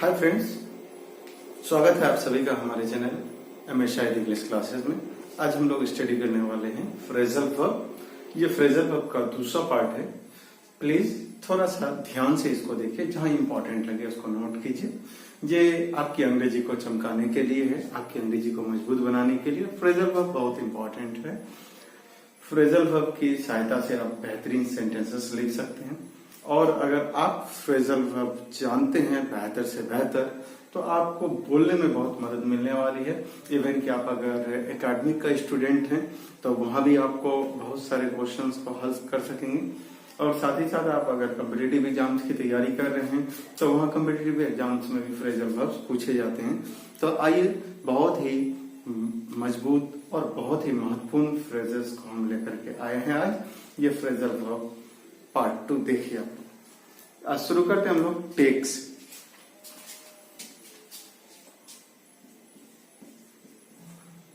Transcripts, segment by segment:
Hi friends, स्वागत है आप सभी का हमारे चैनल MSID इंग्लिश क्लासेस में। आज हम लोग स्टडी करने वाले हैं फ्रेजल वर्ब। ये फ्रेजल वर्ब का दूसरा पार्ट है। प्लीज थोड़ा सा ध्यान से इसको देखिए, जहां इंपॉर्टेंट लगे उसको नोट कीजिए। ये आपकी अंग्रेजी को चमकाने के लिए है, आपकी अंग्रेजी को मजबूत बनाने के लिए फ्रेजल वर्ब बहुत इंपॉर्टेंट है। फ्रेजल वर्ब की सहायता से आप बेहतरीन सेंटेंसेस लिख सकते हैं, और अगर आप फ्रेजल वर्ब जानते हैं बेहतर से बेहतर तो आपको बोलने में बहुत मदद मिलने वाली है। इवन कि आप अगर एकेडमिक का स्टूडेंट हैं तो वहां भी आपको बहुत सारे क्वेश्चंस को हल कर सकेंगे, और साथ ही साथ आप अगर कम्पिटिटिव एग्जाम्स की तैयारी कर रहे हैं तो वहां कम्पिटिटिव एग्जाम्स में भी फ्रेजल वर्ब्स पूछे जाते हैं। तो आइए बहुत ही मजबूत और बहुत ही महत्वपूर्ण फ्रेजेस को हम लेकर के आए हैं आज। ये फ्रेजल वर्ब पार्ट 2 देखिए आप। आज शुरू करते हैं हम लोग टेक से।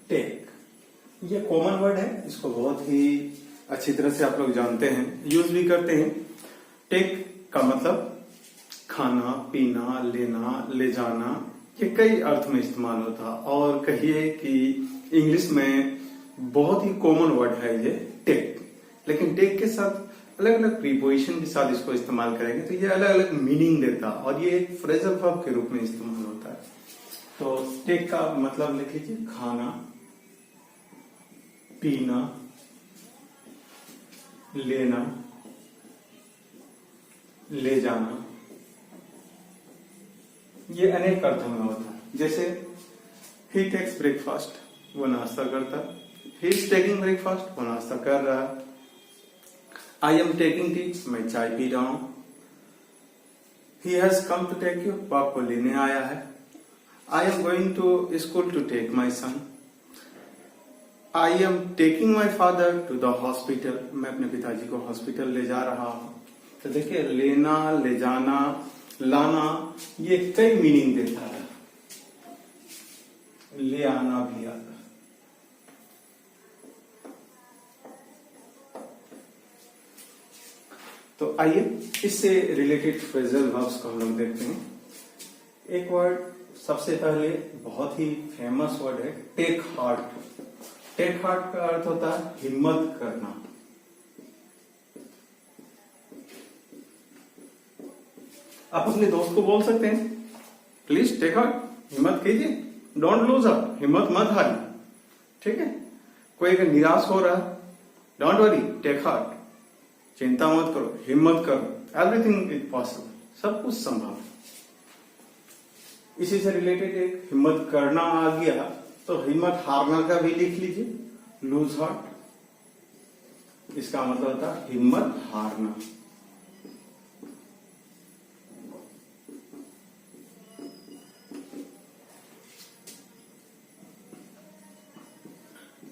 टेक ये कॉमन वर्ड है, इसको बहुत ही अच्छी तरह से आप लोग जानते हैं, यूज भी करते हैं। टेक का मतलब खाना, पीना, लेना, ले जाना, ये कई अर्थ में इस्तेमाल होता है। और कहिए कि इंग्लिश में बहुत ही कॉमन वर्ड है ये टेक, लेकिन टेक के साथ अलग अलग प्रीपोजिशन के साथ इसको इस्तेमाल करेंगे तो ये अलग अलग मीनिंग देता है, और ये एक फ्रेजल वर्ब के रूप में इस्तेमाल होता है। तो टेक का मतलब लिख लीजिए खाना, पीना, लेना, ले जाना। ये अनेक अर्थों में होता है। जैसे ही टेक्स ब्रेकफास्ट, वो नाश्ता करता है। ही इज टेकिंग ब्रेकफास्ट, वो नाश्ता कर रहा है। आई एम टेकिंग टी, मैं चाय पी रहा हूं। He has come to take you, वो आपको लेने आया है। I am going to school to take my son. I am taking my father to the hospital, मैं अपने पिताजी को हॉस्पिटल ले जा रहा हूं। तो देखिए, लेना, ले जाना, लाना, ये कई मीनिंग देता है। ले आना भी आता है। तो आइए इससे रिलेटेड फ्रेजल वर्ब्स को हम लोग देखते हैं। एक वर्ड सबसे पहले बहुत ही फेमस वर्ड है टेक हार्ट। टेक हार्ट का अर्थ होता है हिम्मत करना। आप अपने दोस्त को बोल सकते हैं, प्लीज टेक हार्ट, हिम्मत कीजिए, डोंट लूज अप, हिम्मत मत हारिए। ठीक है। कोई अगर निराश हो रहा है, डोंट वरी, टेक हार्ट, चिंता मत करो, हिम्मत करो, एवरीथिंग इज पॉसिबल, सब कुछ संभव है। इसी से रिलेटेड एक हिम्मत करना आ गया तो हिम्मत हारना का भी लिख लीजिए, लूज हार्ट। इसका मतलब होता है हिम्मत हारना।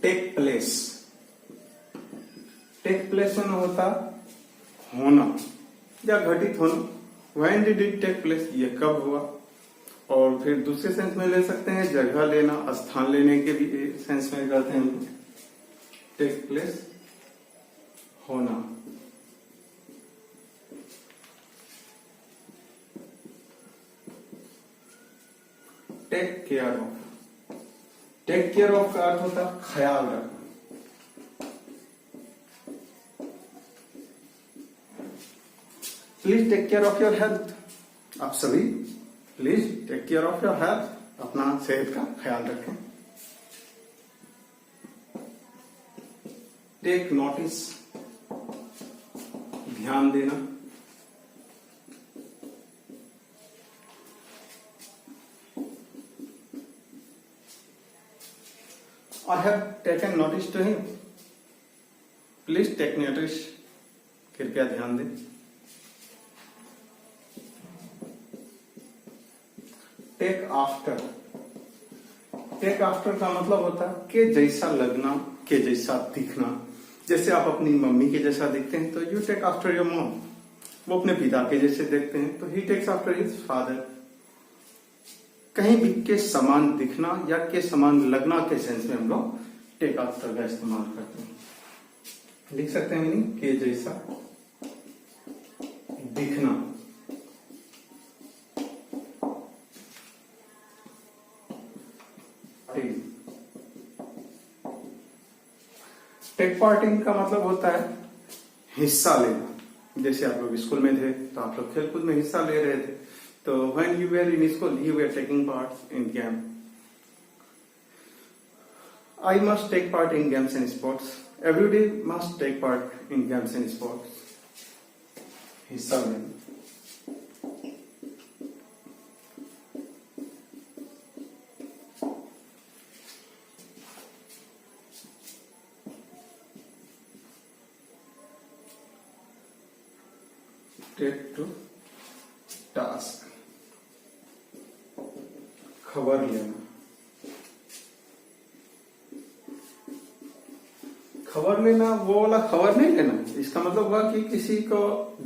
टेक प्लेस, टेक प्लेस में होता होना या घटित होना। When did it take place, ये कब हुआ। और फिर दूसरे सेंस में ले सकते हैं जगह लेना, स्थान लेने के भी सेंस में करते हैं हम। टेक प्लेस होना। Take care of, take care of का अर्थ होता है ख्याल रखना। Please take care of your health, आप सभी please take care of your health, अपना सेहत का ख्याल रखें। टेक नोटिस, ध्यान देना। I have taken notice to him, please take notice, कृपया ध्यान दें। टेक आफ्टर, टेक आफ्टर का मतलब होता है के जैसा लगना, के जैसा दिखना। जैसे आप अपनी मम्मी के जैसा दिखते हैं तो you take after your mom. वो अपने पिता के जैसे देखते हैं तो he takes after his father. कहीं भी के समान दिखना या के समान लगना के सेंस में हम लोग टेक आफ्टर का इस्तेमाल करते हैं। लिख सकते हैं मीनिंग के जैसा दिखना। टेक पार्ट इन का मतलब होता है हिस्सा लेना। जैसे आप लोग स्कूल में थे तो आप लोग खेलकूद में हिस्सा ले रहे थे, तो when you were in school you were taking part in game. I must take part in games and sports. Everyday must take part in games and sports. हिस्सा लेना। टेक टू टास्क, खबर लेना। खबर लेना वो वाला खबर नहीं लेना, इसका मतलब हुआ कि किसी को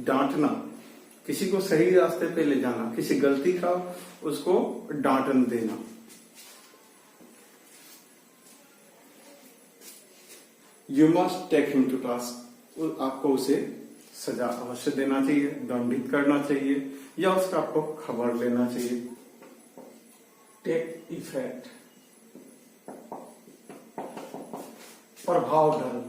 डांटना, किसी को सही रास्ते पे ले जाना, किसी गलती का उसको डांटन देना। You must take him to task, आपको उसे सजा अवश्य देना चाहिए, दंडित करना चाहिए, या उसका आपको खबर लेना चाहिए। टेक इफेक्ट, प्रभाव डालना।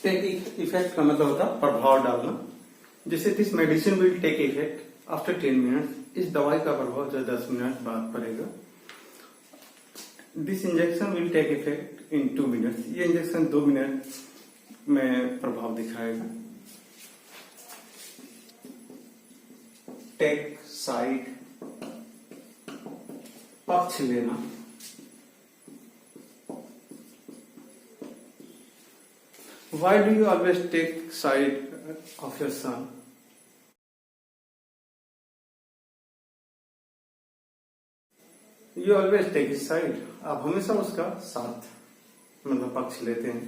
टेक इफेक्ट का मतलब होता है प्रभाव डालना। जैसे this medicine will take effect after 10 minute, इस दवाई का प्रभाव जो 10 मिनट बाद पड़ेगा। This injection will take effect in 2 minutes, ये इंजेक्शन 2 मिनट में प्रभाव दिखाएगा। टेक साइड, पक्ष लेना। Why do you always take side of your son? You always take his side. आप हमेशा उसका साथ मतलब पक्ष लेते हैं।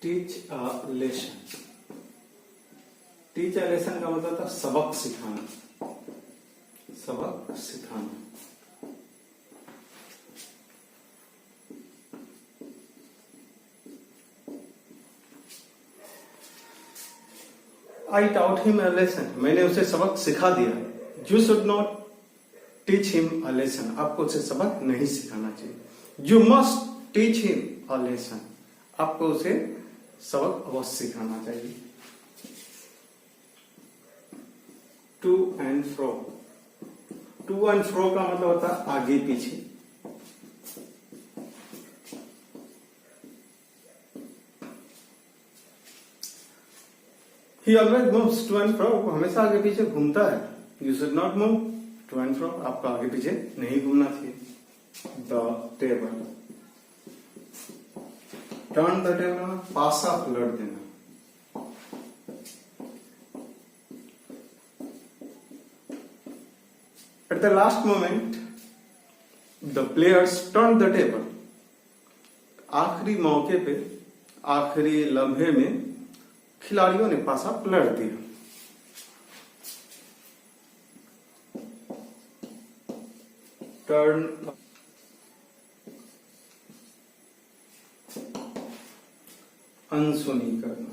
Teach a lesson, teach a lesson का मतलब था सबक सिखाना, सबक सिखाना। I taught him a lesson, मैंने उसे सबक सिखा दिया। You should not teach him a lesson, आपको उसे सबक नहीं सिखाना चाहिए। You must teach him a lesson, आपको उसे सबक अवश्य सिखाना चाहिए। To and fro, to and fro का मतलब होता है आगे पीछे। He always moves to and fro, वो हमेशा आगे पीछे घूमता है। You should not move to and fro, आपको आगे पीछे नहीं घूमना चाहिए। The table, turn the table, पासा पलट देना। At the last moment, the players turn the table, आखिरी मौके पे, आखिरी लम्हे में खिलाड़ियों ने पासा पलट दिया। टर्न, अनसुनी करना।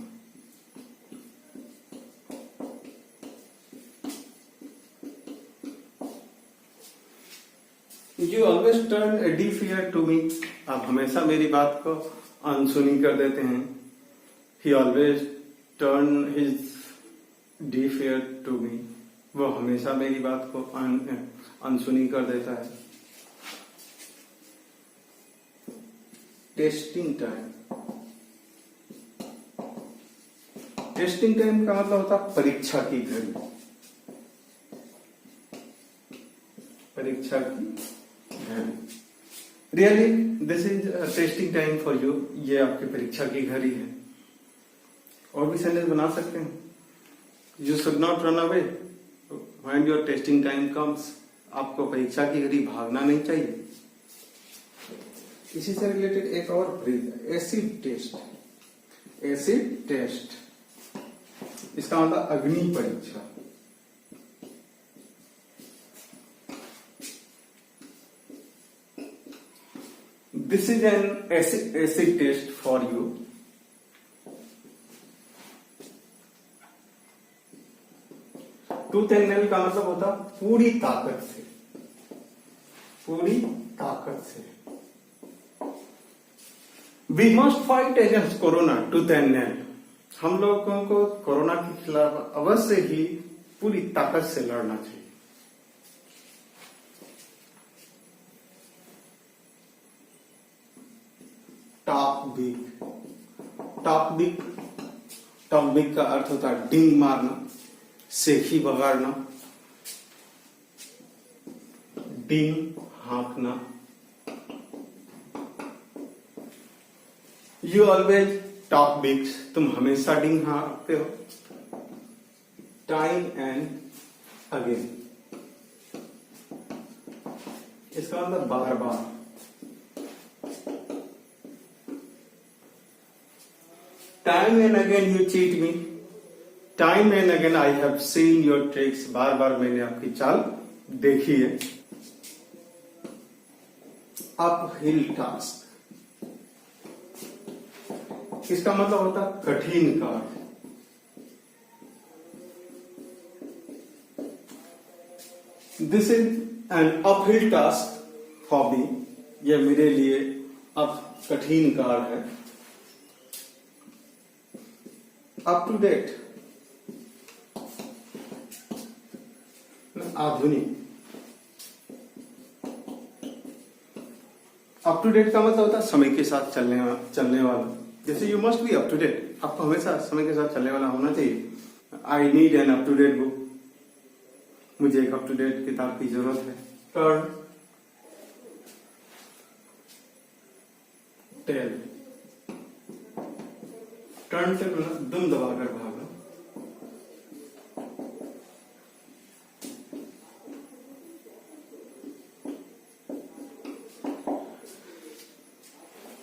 You always turn a deaf ear to me, आप हमेशा मेरी बात को अनसुनी कर देते हैं। He always turn his deaf ear to me, वो हमेशा मेरी बात को अनसुनी कर देता है। टेस्टिंग टाइम, टेस्टिंग टाइम का मतलब होता है परीक्षा की घड़ी, परीक्षा की घड़ी। Really this is testing time for you, ये आपकी परीक्षा की घड़ी है। और भी सेंटेंस बना सकते हैं। You should not run away when your testing time comes, आपको परीक्षा की घड़ी भागना नहीं चाहिए। इसी से रिलेटेड एक और phrase, acid test. Acid test इसका मतलब अग्नि परीक्षा। This is an acid test for you. Tooth and nail का मतलब होता पूरी ताकत से, पूरी ताकत से। We must fight against corona tooth and nail. हम लोगों को कोरोना के खिलाफ अवश्य ही पूरी ताकत से लड़ना चाहिए। Talk big, talk big, talk big का अर्थ होता है डिंग मारना, सेखी बगाड़ना, डिंग हाँकना। यू ऑलवेज टॉक बिग, तुम हमेशा डिंग हाँकते हो। टाइम एंड अगेन, इसका मतलब बार बार। Time and again you cheat me, time and again I have seen your tricks, बार बार मैंने आपकी चाल देखी है। अप हिल टास्क, इसका मतलब होता कठिन कार्य। This is an uphill task for me, यह मेरे लिए अब कठिन कार्य है। अप टू डेट, आधुनिक। अप टू डेट का मतलब होता है समय के साथ चलने वाला। जैसे you must be up to date, आपको हमेशा समय के साथ चलने वाला होना चाहिए। I need an up to date book, मुझे एक अप टू डेट किताब की जरूरत है। टर्न टेल, टर्न टेल मतलब दुम दबाकर भागना।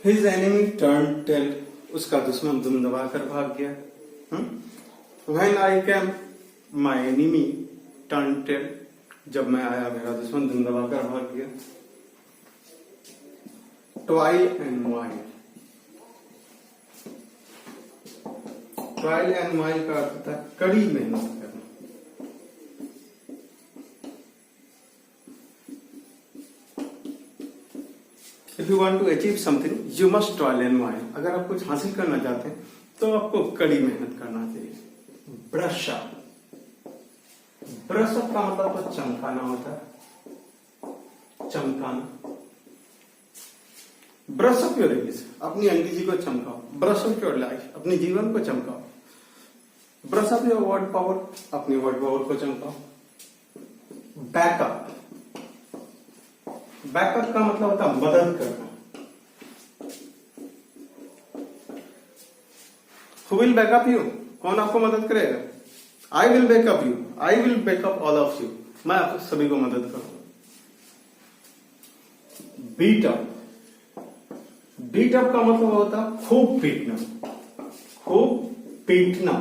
His enemy turned tail, उसका दुश्मन दुम दबाकर भाग गया। When I came, my enemy turned tail, जब मैं आया मेरा दुश्मन दुम दबाकर भाग गया। Toil and moil, toil and moil का अर्थ होता है कड़ी मेहनत करना। If you want to achieve something, you must toil and moil. अगर आप कुछ हासिल करना चाहते हैं तो आपको कड़ी मेहनत करना चाहिए। ब्रश अप, ब्रश अप का मतलब तो चमकाना होता है, चमकाना। ब्रश अप योर इंग्लिश, अपनी अंग्रेजी को चमकाओ। ब्रश अप योर लाइफ, अपने जीवन को चमकाओ। Brush up your word power, अपनी वर्ड पावर को चमकाओ। बैकअप, बैकअप का मतलब होता है मदद करना। Who will back up you? कौन आपको मदद करेगा? I will back up you. I will back up all of you. मैं आप सभी को मदद करूंगा। Beat up, बीट अप का मतलब होता है खूब पीटना, खूब पीटना।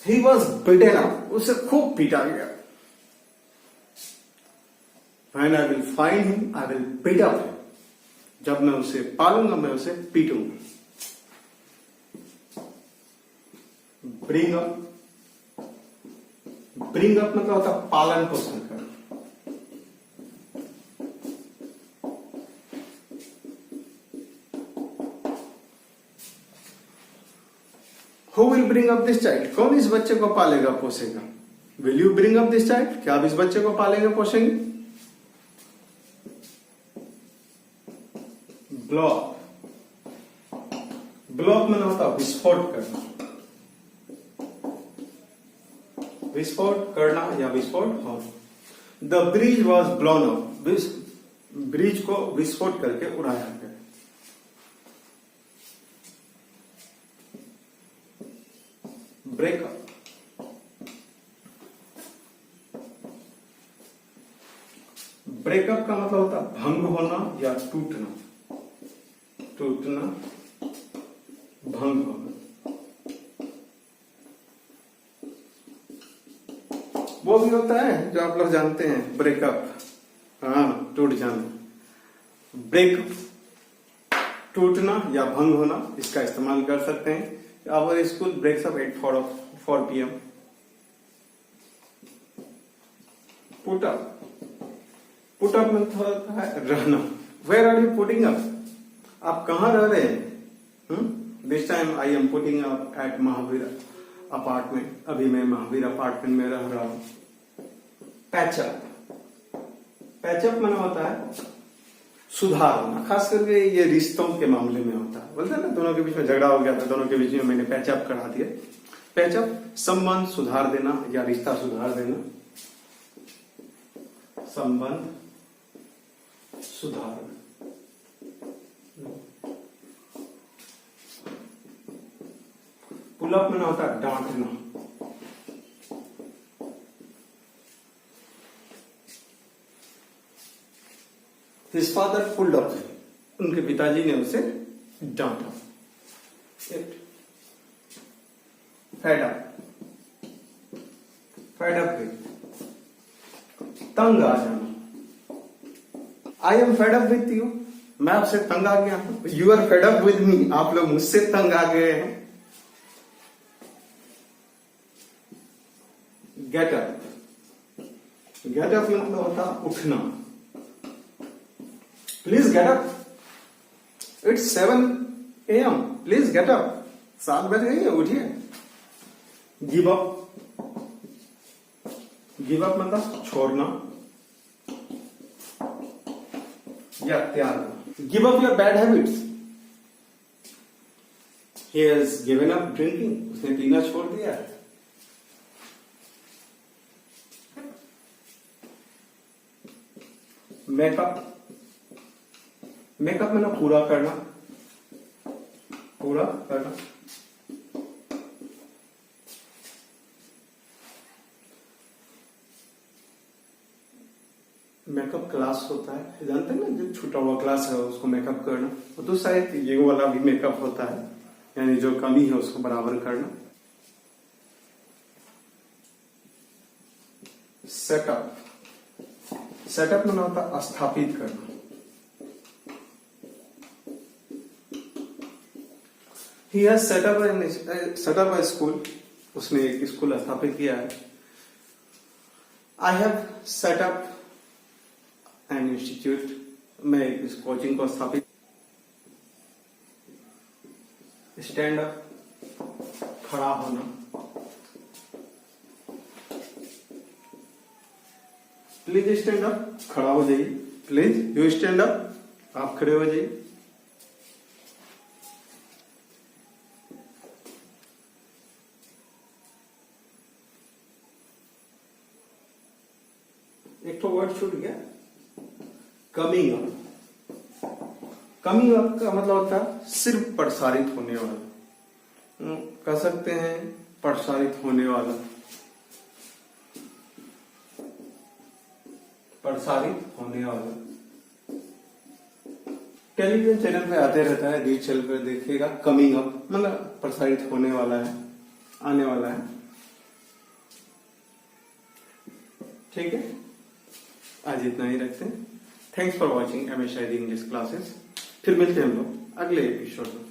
He was beaten up, उसे खूब पीटा गया। When I will find him, I will beat up him. जब मैं उसे पालूंगा मैं उसे पीटूंगा। Bring up, bring up मतलब होता है पालन पोषण करना। Who will bring up this child? कौन इस बच्चे को पालेगा पोसेगा? Will you bring up this child? क्या आप इस बच्चे को पालेंगे पोसेंगे? Blow up, blow up में होता विस्फोट करना, विस्फोट करना या विस्फोट होना। The bridge was blown up, bridge को विस्फोट करके उड़ाया गया। ब्रेकअप, ब्रेकअप का मतलब होता है भंग होना या टूटना, टूटना, भंग होना। वो भी होता है जो आप लोग जानते हैं ब्रेकअप, हाँ टूट जाना। ब्रेक टूटना या भंग होना, इसका इस्तेमाल कर सकते हैं। Our school breaks up at 4 p.m. Put up, put up मतलब होता है रहना। Where are you putting up, आप कहाँ रह रहे हैं? This time I am putting up at Mahavir apartment, अभी मैं महावीर अपार्टमेंट में रह रहा हूं। पैचअप, पैचअप माना होता है सुधार होना, खास करके ये रिश्तों के मामले में होता है। बोलते हैं ना दोनों के बीच में झगड़ा हो गया था, दोनों के बीच में मैंने पैचअप करा दिया। पैचअप संबंध सुधार देना या रिश्ता सुधार देना, संबंध सुधार। पुलअप में होता है डांटना। His father pulled up, उनके पिताजी ने उसे डांटा। Fed up, fed up with, तंग आ जाना। I am fed up with you, मैं आपसे तंग आ गया हूं। You are fed up with me, आप लोग मुझसे तंग आ गए हैं। गेट अप, गेट अप मतलब होता उठना। Please get up, it's 7 AM, please get up, 7 बज गई है, उठिए। गिव अप, गिव अप मतलब छोड़ना या त्याग। Give up your bad habits, he has given up drinking, उसने पीना छोड़ दिया है। मेकअप, मेकअप मतलब पूरा करना, पूरा करना। मेकअप क्लास होता है, जानते हैं ना, जो छूटा हुआ क्लास है उसको मेकअप करना। तो शायद ये वाला भी मेकअप होता है, यानी जो कमी है उसको बराबर करना। सेटअप, सेटअप में होता स्थापित करना। He has set up a school, उसने एक स्कूल स्थापित किया है। I have set up an institute, मैं इस कोचिंग को स्थापित। स्टैंड अप, खड़ा होना। प्लीज स्टैंड अप, खड़ा हो जाइए। प्लीज यू स्टैंड अप, आप खड़े हो जाइए। एक तो वर्ड छूट गया, कमिंग अप। कमिंग अप का मतलब होता है सिर्फ प्रसारित होने वाला, कह सकते हैं प्रसारित होने वाला, प्रसारित होने वाला। टेलीविजन चैनल पे आते रहता है, रील चैनल पे देखिएगा, कमिंग अप मतलब प्रसारित होने वाला है, आने वाला है। ठीक है, आज इतना ही रखते हैं। Thanks for watching MS Shahid English classes. फिर मिलते हैं हम लोग अगले एपिसोड में।